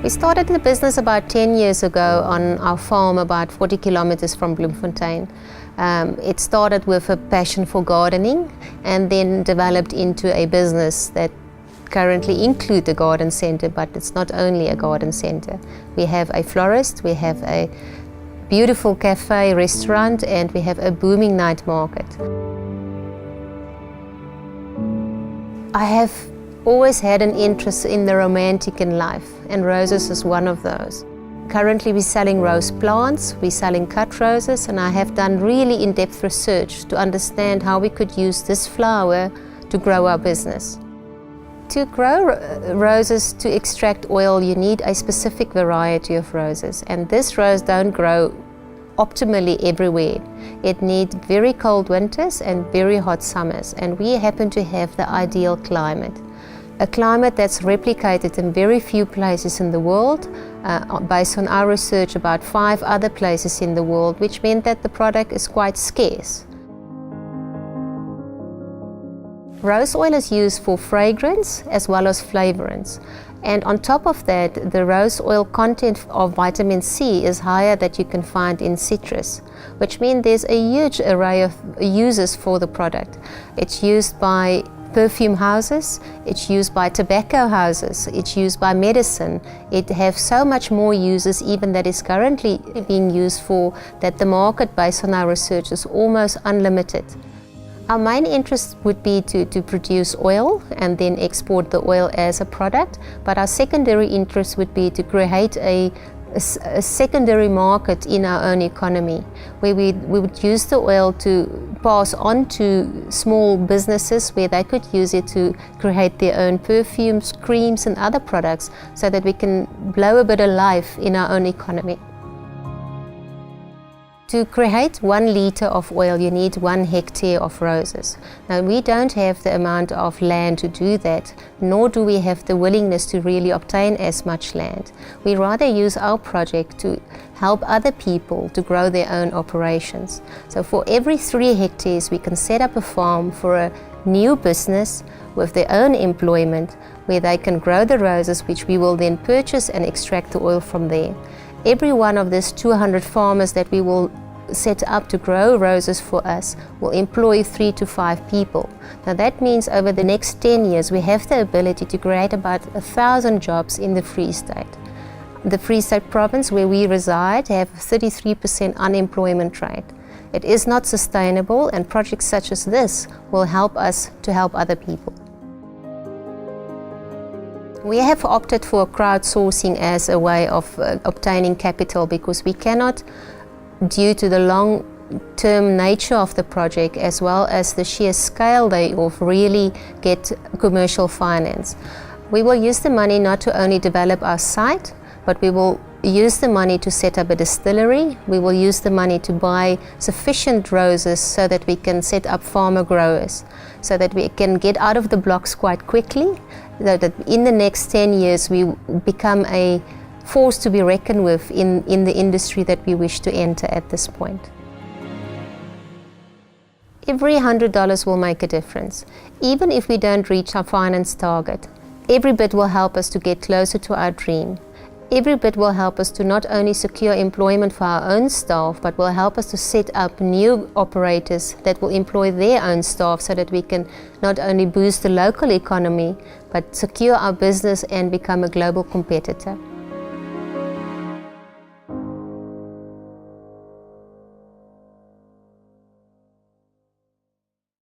We started the business about 10 years ago on our farm about 40 kilometers from Bloemfontein. It started with a passion for gardening and then developed into a business that currently includes a garden center, but it's not only a garden center. We have a florist, we have a beautiful cafe, restaurant, and we have a booming night market. I have always had an interest in the romantic in life, and roses is one of those. Currently we're selling rose plants, we're selling cut roses, and I have done really in-depth research to understand how we could use this flower to grow our business. To grow roses, to extract oil, you need a specific variety of roses, and this rose don't grow optimally everywhere. It needs very cold winters and very hot summers, and we happen to have the ideal climate. A climate that's replicated in very few places in the world, based on our research about 5 other places in the world, which meant that the product is quite scarce. Rose oil is used for fragrance as well as flavorants. And on top of that, the rose oil content of vitamin C is higher than you can find in citrus, which means there's a huge array of uses for the product. It's used by perfume houses, it's used by tobacco houses, it's used by medicine. It has so much more uses even that is currently being used for, that the market based on our research is almost unlimited. Our main interest would be to produce oil and then export the oil as a product, but our secondary interest would be to create a secondary market in our own economy, where we would use the oil to pass on to small businesses where they could use it to create their own perfumes, creams and other products, so that we can blow a bit of life in our own economy. To create 1 liter of oil, you need 1 hectare of roses. Now, we don't have the amount of land to do that, nor do we have the willingness to really obtain as much land. We rather use our project to help other people to grow their own operations. So for every 3 hectares, we can set up a farm for a new business with their own employment, where they can grow the roses, which we will then purchase and extract the oil from there. Every one of these 200 farmers that we will set up to grow roses for us will employ 3 to 5 people. Now that means over the next 10 years we have the ability to create about 1,000 jobs in the Free State. The Free State province where we reside have 33% unemployment rate. It is not sustainable, and projects such as this will help us to help other people. We have opted for crowdsourcing as a way of obtaining capital, because we cannot, due to the long-term nature of the project as well as the sheer scale thereof, really get commercial finance. We will use the money not to only develop our site, but we will use the money to set up a distillery. We will use the money to buy sufficient roses so that we can set up farmer growers, so that we can get out of the blocks quite quickly, so that in the next 10 years we become a force to be reckoned with in the industry that we wish to enter at this point. Every $100 will make a difference. Even if we don't reach our finance target, every bit will help us to get closer to our dream. Every bit will help us to not only secure employment for our own staff, but will help us to set up new operators that will employ their own staff, so that we can not only boost the local economy, but secure our business and become a global competitor.